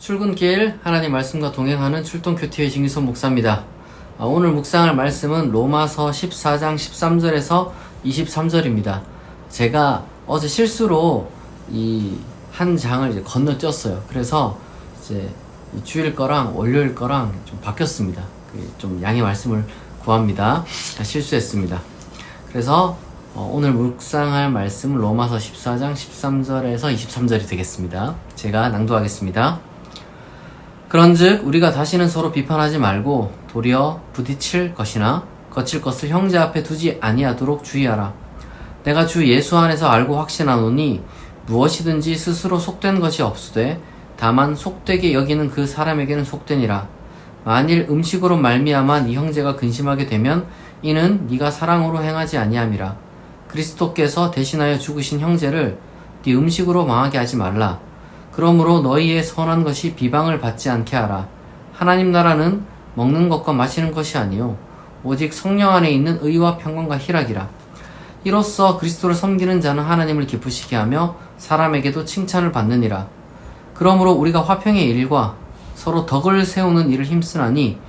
출근길 하나님 말씀과 동행하는 출동큐티의 진기선 목사입니다. 오늘 묵상할 말씀은 로마서 14장 13절에서 23절입니다. 제가 어제 실수로 이 한 장을 이제 건너뛰었어요. 그래서 이제 주일 거랑 월요일 거랑 좀 바뀌었습니다. 좀 양해 말씀을 구합니다. 실수했습니다. 그래서 오늘 묵상할 말씀은 로마서 14장 13절에서 23절이 되겠습니다. 제가 낭독하겠습니다. 그런즉 우리가 다시는 서로 비판하지 말고 도리어 부딪힐 것이나 거칠 것을 형제 앞에 두지 아니하도록 주의하라. 내가 주 예수 안에서 알고 확신하노니 무엇이든지 스스로 속된 것이 없으되 다만 속되게 여기는 그 사람에게는 속되니라. 만일 음식으로 말미암아 네 형제가 근심하게 되면 이는 네가 사랑으로 행하지 아니함이라. 그리스도께서 대신하여 죽으신 형제를 네 음식으로 망하게 하지 말라. 그러므로 너희의 선한 것이 비방을 받지 않게 하라. 하나님 나라는 먹는 것과 마시는 것이 아니요 오직 성령 안에 있는 의와 평강과 희락이라. 이로써 그리스도를 섬기는 자는 하나님을 기쁘시게 하며 사람에게도 칭찬을 받느니라. 그러므로 우리가 화평의 일과 서로 덕을 세우는 일을 힘쓰나니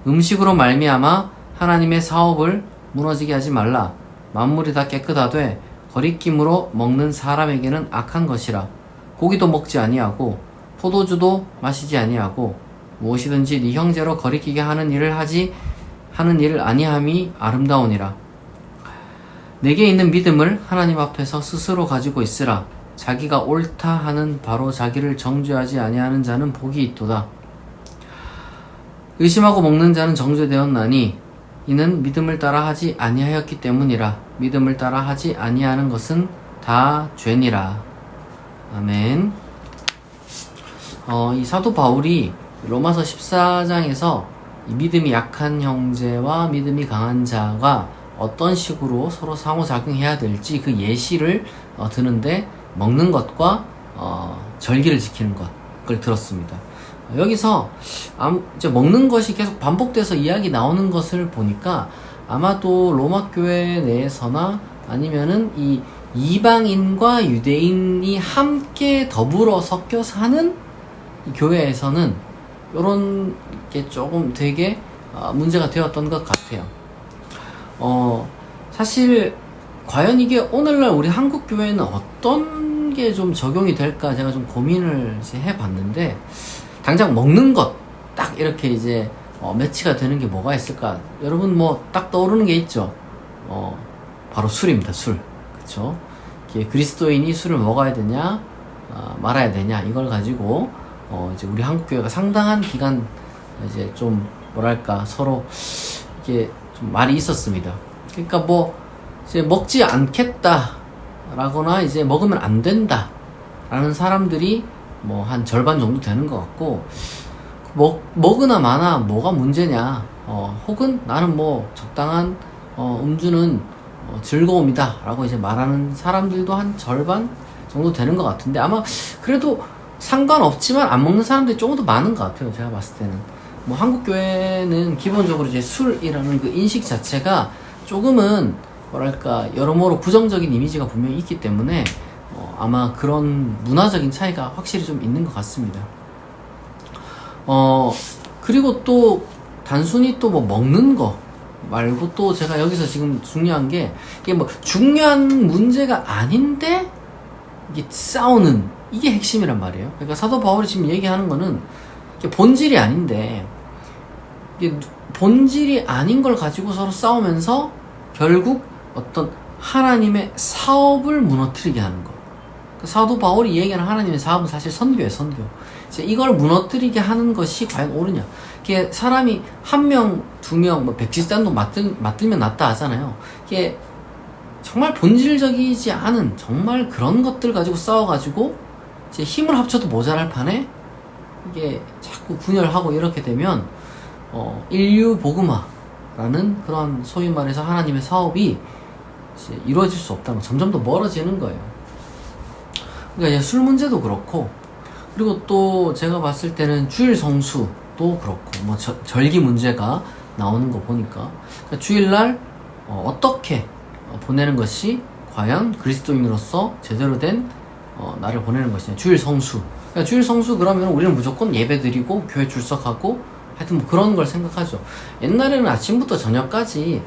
음식으로 말미암아 하나님의 사업을 무너지게 하지 말라. 만물이 다 깨끗하되 거리낌으로 먹는 사람에게는 악한 것이라. 고기도 먹지 아니하고 포도주도 마시지 아니하고 무엇이든지 네 형제로 거리끼게 하는 일을 아니함이 아름다우니라. 내게 있는 믿음을 하나님 앞에서 스스로 가지고 있으라. 자기가 옳다 하는 바로 자기를 정죄하지 아니하는 자는 복이 있도다. 의심하고 먹는 자는 정죄되었나니 이는 믿음을 따라 하지 아니하였기 때문이라. 믿음을 따라 하지 아니하는 것은 다 죄니라. 아멘. 이 사도 바울이 로마서 14장에서 믿음이 약한 형제와 믿음이 강한 자가 어떤 식으로 서로 상호작용해야 될지 그 예시를 드는데 먹는 것과 절기를 지키는 것을 들었습니다. 여기서 이제 먹는 것이 계속 반복돼서 이야기 나오는 것을 보니까 아마도 로마 교회 내에서나 아니면은 이 이방인과 유대인이 함께 더불어 섞여 사는 이 교회에서는 이런 게 조금 되게 문제가 되었던 것 같아요. 사실 과연 이게 오늘날 우리 한국 교회는 어떤 게 좀 적용이 될까 제가 좀 고민을 이제 해봤는데, 당장 먹는 것 딱 이렇게 이제 매치가 되는 게 뭐가 있을까? 여러분 뭐 딱 떠오르는 게 있죠. 바로 술입니다. 술. 그쵸? 그리스도인이 술을 먹어야 되냐 말아야 되냐 이걸 가지고 이제 우리 한국 교회가 상당한 기간 이제 좀 뭐랄까 서로 이게 좀 말이 있었습니다. 그러니까 뭐 이제 먹지 않겠다라거나 이제 먹으면 안 된다라는 사람들이 뭐 한 절반 정도 되는 것 같고, 먹으나 마나 뭐가 문제냐, 혹은 나는 뭐 적당한 음주는 즐거움이다 라고 이제 말하는 사람들도 한 절반 정도 되는 것 같은데, 아마 그래도 상관없지만 안 먹는 사람들이 조금 더 많은 것 같아요. 제가 봤을 때는 뭐 한국 교회는 기본적으로 이제 술이라는 그 인식 자체가 조금은 뭐랄까 여러모로 부정적인 이미지가 분명히 있기 때문에 아마 그런 문화적인 차이가 확실히 좀 있는 것 같습니다. 그리고 또 단순히 또 뭐 먹는 거 말고 또 제가 여기서 지금 중요한 게, 이게 뭐 중요한 문제가 아닌데 이게 싸우는, 이게 핵심이란 말이에요. 그러니까 사도 바울이 지금 얘기하는 거는 이게 본질이 아닌데, 이게 본질이 아닌 걸 가지고 서로 싸우면서 결국 어떤 하나님의 사업을 무너뜨리게 하는 거. 사도 바울이 얘기하는 하나님의 사업은 사실 선교예요, 선교. 이제 이걸 무너뜨리게 하는 것이 과연 옳으냐. 이게 사람이 한 명, 두 명, 뭐 백지단도 맞들면 낫다 하잖아요. 이게 정말 본질적이지 않은 정말 그런 것들 가지고 싸워가지고 이제 힘을 합쳐도 모자랄 판에 이게 자꾸 분열하고 이렇게 되면 인류 복음화라는 그런 소위 말해서 하나님의 사업이 이제 이루어질 수 없다는 거, 점점 더 멀어지는 거예요. 그러니까 이제 술 문제도 그렇고, 그리고 또 제가 봤을 때는 주일 성수도 그렇고, 뭐 절기 문제가 나오는 거 보니까, 그러니까 주일날 어떻게 보내는 것이 과연 그리스도인으로서 제대로 된 나를 보내는 것이냐. 주일 성수, 그러니까 주일 성수 그러면 우리는 무조건 예배 드리고 교회 출석하고 하여튼 뭐 그런 걸 생각하죠. 옛날에는 아침부터 저녁까지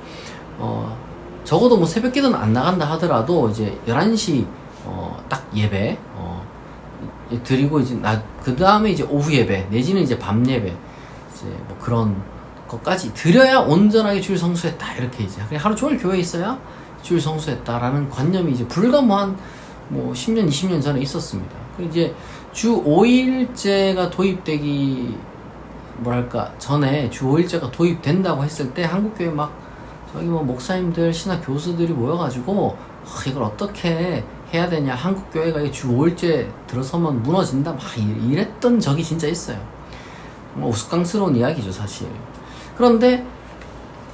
적어도 뭐 새벽 기도는 안 나간다 하더라도 이제 11시 딱 예배 드리고 이제 그 다음에 이제 오후 예배 내지는 이제 밤 예배 이제 뭐 그런 것까지 드려야 온전하게 주일 성수했다 이렇게 이제 그냥 하루 종일 교회에 있어야 주일 성수했다라는 관념이 이제 불과 뭐 10년 20년 전에 있었습니다. 그리고 이제 주 5일제가 도입되기 뭐랄까 전에 주 5일제가 도입된다고 했을 때 한국교회 막 저기 뭐 목사님들 신학 교수들이 모여가지고 이걸 어떻게 해야 되냐, 한국교회가 주 5일제 들어서면 무너진다 막 이랬던 적이 진짜 있어요. 뭐 우스꽝스러운 이야기죠 사실. 그런데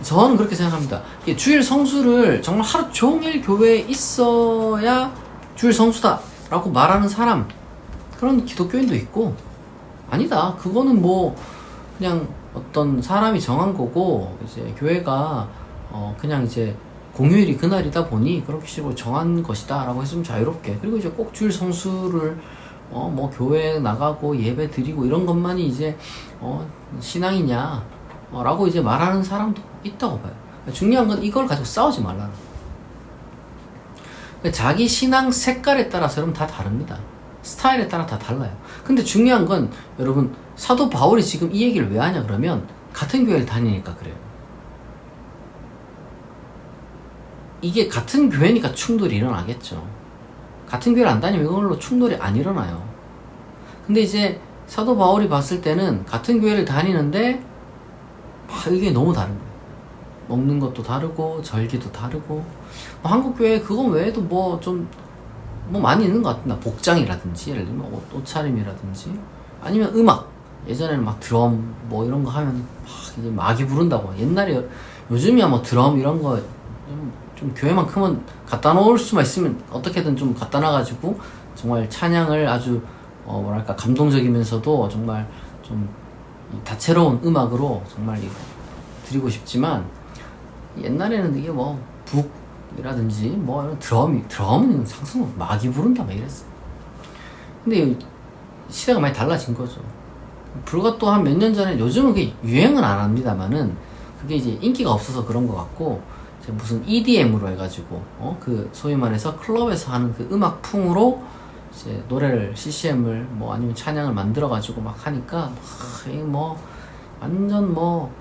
저는 그렇게 생각합니다. 주일 성수를 정말 하루 종일 교회에 있어야 주일 성수다 라고 말하는 사람, 그런 기독교인도 있고, 아니다 그거는 뭐 그냥 어떤 사람이 정한 거고 이제 교회가 그냥 이제 공휴일이 그날이다 보니 그렇게 식으로 정한 것이다 라고 했으면 자유롭게, 그리고 이제 꼭 주일 성수를 뭐 교회 나가고 예배 드리고 이런 것만이 이제 신앙이냐 라고 이제 말하는 사람도 있다고 봐요. 중요한 건 이걸 가지고 싸우지 말라는 거예요. 자기 신앙 색깔에 따라서 여러분 다 다릅니다. 스타일에 따라 다 달라요. 근데 중요한 건 여러분, 사도 바울이 지금 이 얘기를 왜 하냐 그러면 같은 교회를 다니니까 그래요. 이게 같은 교회니까 충돌이 일어나겠죠. 같은 교회를 안 다니면 이걸로 충돌이 안 일어나요. 근데 이제 사도 바울이 봤을 때는 같은 교회를 다니는데 막 이게 너무 다른 거예요. 먹는 것도 다르고 절기도 다르고, 뭐 한국 교회 그거 외에도 뭐 좀 뭐 많이 있는 것 같은데, 복장이라든지 예를 들면 옷차림이라든지 아니면 음악, 예전에는 막 드럼 뭐 이런 거 하면 막 이제 막이 부른다고. 옛날에, 요즘이야 뭐 드럼 이런 거 좀 교회만 크면 갖다 놓을 수만 있으면 어떻게든 좀 갖다 놔가지고 정말 찬양을 아주 뭐랄까 감동적이면서도 정말 좀 다채로운 음악으로 정말 드리고 싶지만, 옛날에는 이게 뭐 북이라든지 뭐 이런 드럼은 상승 막이 부른다 막 이랬어. 근데 시대가 많이 달라진 거죠. 불과 또 한 몇 년 전에, 요즘은 그게 유행은 안 합니다만은 그게 이제 인기가 없어서 그런 것 같고, 이제 무슨 EDM으로 해가지고 그 소위 말해서 클럽에서 하는 그 음악풍으로 이제 노래를 CCM을 뭐 아니면 찬양을 만들어가지고 막 하니까 뭐 완전 뭐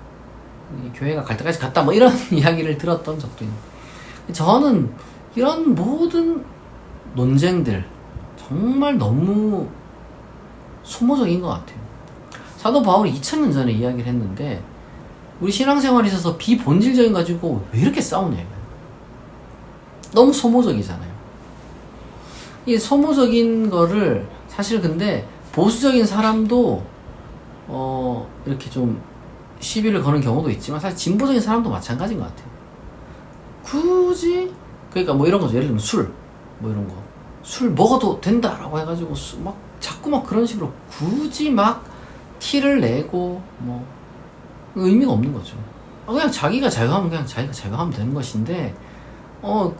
교회가 갈 때까지 갔다 뭐 이런 이야기를 들었던 적도 있는데, 저는 이런 모든 논쟁들 정말 너무 소모적인 것 같아요. 사도 바울이 2000년 전에 이야기를 했는데 우리 신앙생활에 있어서 비본질적인 가지고 왜 이렇게 싸우냐 이거예요. 너무 소모적이잖아요. 이 소모적인 거를 사실 근데 보수적인 사람도 이렇게 좀 시비를 거는 경우도 있지만 사실 진보적인 사람도 마찬가지인 것 같아요. 굳이 그러니까 뭐 이런 거죠. 예를 들면 술 뭐 이런 거, 술 먹어도 된다라고 해가지고 막 자꾸 막 그런 식으로 굳이 막 티를 내고 뭐 의미가 없는 거죠. 그냥 자기가 자유하면 그냥 자기가 자유하면 되는 것인데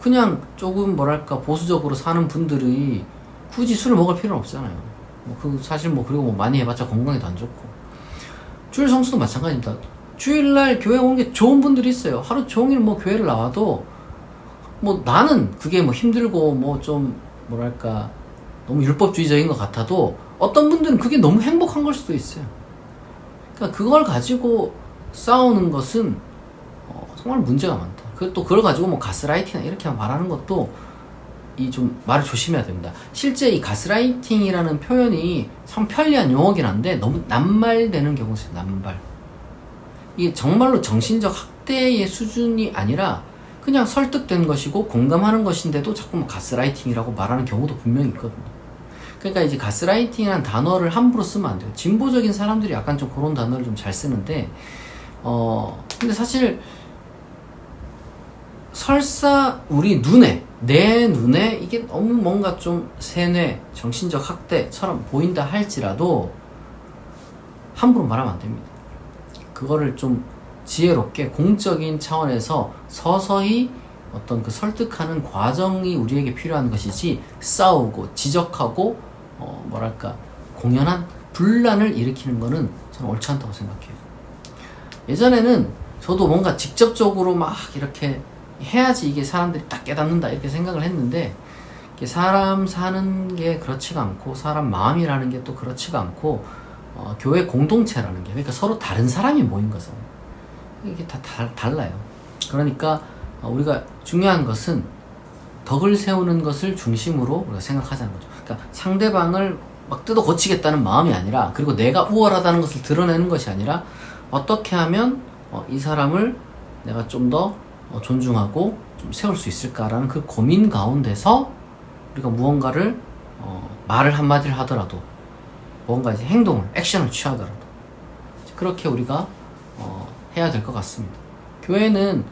그냥 조금 뭐랄까 보수적으로 사는 분들이 굳이 술을 먹을 필요는 없잖아요. 그 사실 뭐 그리고 뭐 많이 해봤자 건강에도 안 좋고. 주일 성수도 마찬가지입니다. 주일날 교회 온 게 좋은 분들이 있어요. 하루 종일 뭐 교회를 나와도 뭐 나는 그게 뭐 힘들고 뭐 좀 뭐랄까 너무 율법주의적인 것 같아도 어떤 분들은 그게 너무 행복한 걸 수도 있어요. 그러니까 그걸 가지고 싸우는 것은 정말 문제가 많다. 또 그걸 가지고 뭐 가스라이팅이나 이렇게 말하는 것도 이 좀 말을 조심해야 됩니다. 실제 이 가스라이팅이라는 표현이 참 편리한 용어긴 한데 너무 낱말되는 경우가 있어요. 낱말. 이게 정말로 정신적 학대의 수준이 아니라 그냥 설득된 것이고 공감하는 것인데도 자꾸 뭐 가스라이팅이라고 말하는 경우도 분명히 있거든요. 그러니까 이제 가스라이팅이라는 단어를 함부로 쓰면 안 돼요. 진보적인 사람들이 약간 좀 그런 단어를 좀 잘 쓰는데 근데 사실 설사 내 눈에 이게 너무 뭔가 좀 세뇌, 정신적 학대처럼 보인다 할지라도 함부로 말하면 안 됩니다. 그거를 좀 지혜롭게 공적인 차원에서 서서히 어떤 그 설득하는 과정이 우리에게 필요한 것이지, 싸우고 지적하고 뭐랄까 공연한 분란을 일으키는 거는 저는 옳지 않다고 생각해요. 예전에는 저도 뭔가 직접적으로 막 이렇게 해야지 이게 사람들이 딱 깨닫는다 이렇게 생각을 했는데, 사람 사는 게 그렇지가 않고 사람 마음이라는 게 또 그렇지가 않고 교회 공동체라는 게, 그러니까 서로 다른 사람이 모인 거잖아요. 이게 다 달라요. 그러니까 우리가 중요한 것은 덕을 세우는 것을 중심으로 우리가 생각하자는 거죠. 그러니까 상대방을 막 뜯어 고치겠다는 마음이 아니라, 그리고 내가 우월하다는 것을 드러내는 것이 아니라, 어떻게 하면 이 사람을 내가 좀 더 존중하고 좀 세울 수 있을까라는 그 고민 가운데서 우리가 무언가를 말을 한마디를 하더라도, 뭔가 이제 행동을, 액션을 취하더라도 그렇게 우리가 해야 될 것 같습니다. 교회는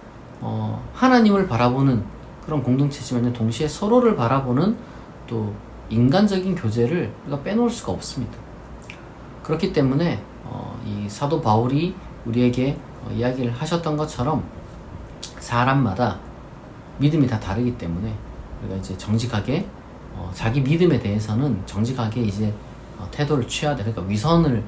하나님을 바라보는 그런 공동체지만 동시에 서로를 바라보는 또 인간적인 교제를 우리가 빼놓을 수가 없습니다. 그렇기 때문에 이 사도 바울이 우리에게 이야기를 하셨던 것처럼 사람마다 믿음이 다 다르기 때문에 우리가 이제 정직하게 자기 믿음에 대해서는 정직하게 이제 태도를 취해야 돼. 그러니까 위선을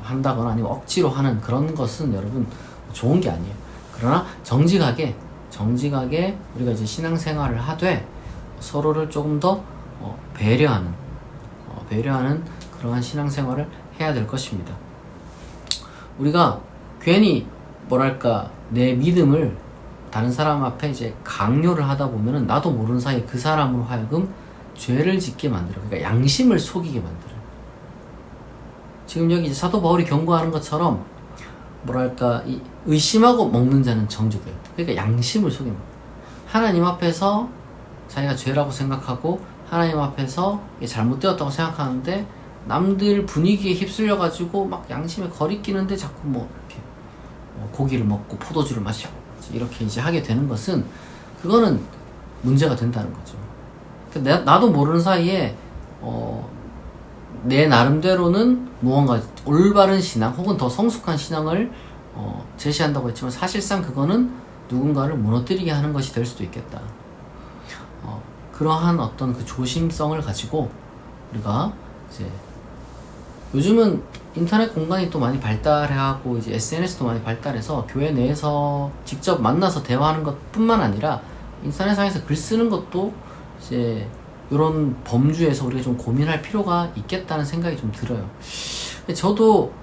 한다거나 아니면 억지로 하는 그런 것은 여러분 좋은 게 아니에요. 그러나 정직하게 우리가 이제 신앙생활을 하되 서로를 조금 더 배려하는 그러한 신앙생활을 해야 될 것입니다. 우리가 괜히 뭐랄까 내 믿음을 다른 사람 앞에 이제 강요를 하다 보면은 나도 모르는 사이에 그 사람으로 하여금 죄를 짓게 만들어. 그러니까 양심을 속이게 만들어. 지금 여기 이제 사도 바울이 경고하는 것처럼 뭐랄까 이 의심하고 먹는 자는 정죄돼요. 그러니까 양심을 속입니다. 하나님 앞에서 자기가 죄라고 생각하고 하나님 앞에서 이게 잘못되었다고 생각하는데, 남들 분위기에 휩쓸려 가지고 막 양심에 거리끼는데 자꾸 뭐 이렇게 고기를 먹고 포도주를 마시고 이렇게 이제 하게 되는 것은, 그거는 문제가 된다는 거죠. 그러니까 나도 모르는 사이에 내 나름대로는 무언가 올바른 신앙 혹은 더 성숙한 신앙을 제시한다고 했지만, 사실상 그거는 누군가를 무너뜨리게 하는 것이 될 수도 있겠다. 그러한 어떤 그 조심성을 가지고 우리가 이제, 요즘은 인터넷 공간이 또 많이 발달하고 이제 SNS도 많이 발달해서 교회 내에서 직접 만나서 대화하는 것뿐만 아니라 인터넷상에서 글 쓰는 것도 이제 이런 범주에서 우리가 좀 고민할 필요가 있겠다는 생각이 좀 들어요. 저도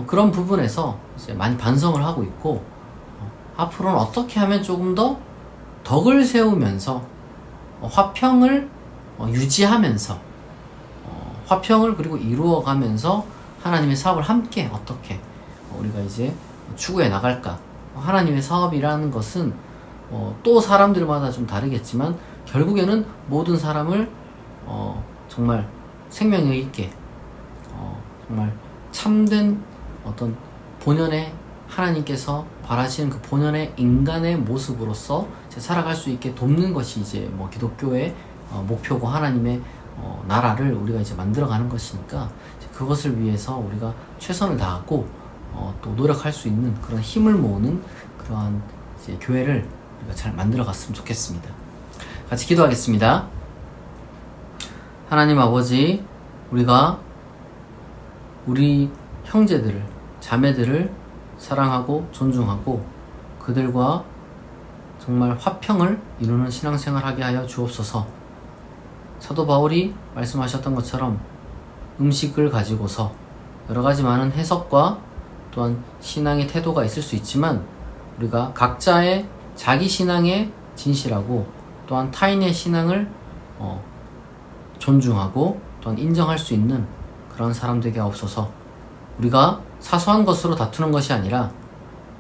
그런 부분에서 이제 많이 반성을 하고 있고, 앞으로는 어떻게 하면 조금 더 덕을 세우면서 화평을 유지하면서 화평을 그리고 이루어가면서 하나님의 사업을 함께 어떻게 우리가 이제 추구해 나갈까. 하나님의 사업이라는 것은 또 사람들마다 좀 다르겠지만 결국에는 모든 사람을 정말 생명력 있게 정말 참된 어떤 본연의 하나님께서 바라시는 그 본연의 인간의 모습으로서 살아갈 수 있게 돕는 것이 이제 뭐 기독교의 목표고 하나님의 나라를 우리가 이제 만들어가는 것이니까, 그것을 위해서 우리가 최선을 다하고 또 노력할 수 있는 그런 힘을 모으는 그러한 이제 교회를 우리가 잘 만들어갔으면 좋겠습니다. 같이 기도하겠습니다. 하나님 아버지, 우리가 우리 형제들을, 자매들을 사랑하고 존중하고 그들과 정말 화평을 이루는 신앙생활 하게 하여 주옵소서. 사도 바울이 말씀하셨던 것처럼 음식을 가지고서 여러 가지 많은 해석과 또한 신앙의 태도가 있을 수 있지만, 우리가 각자의 자기 신앙에 진실하고 또한 타인의 신앙을 존중하고 또한 인정할 수 있는 그런 사람 되게 하옵소서. 우리가 사소한 것으로 다투는 것이 아니라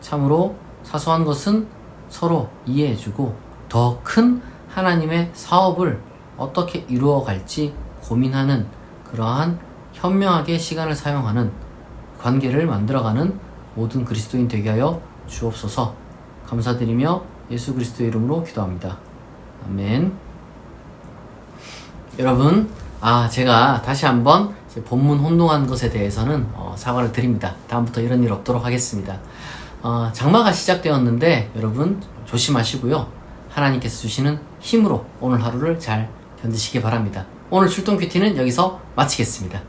참으로 사소한 것은 서로 이해해주고 더 큰 하나님의 사업을 어떻게 이루어갈지 고민하는 그러한 현명하게 시간을 사용하는 관계를 만들어가는 모든 그리스도인 되게 하여 주옵소서. 감사드리며 예수 그리스도의 이름으로 기도합니다. 아멘. 여러분, 제가 다시 한번 본문 혼동한 것에 대해서는 사과를 드립니다. 다음부터 이런 일 없도록 하겠습니다. 장마가 시작되었는데 여러분 조심하시고요. 하나님께서 주시는 힘으로 오늘 하루를 잘 견디시기 바랍니다. 오늘 출동 큐티는 여기서 마치겠습니다.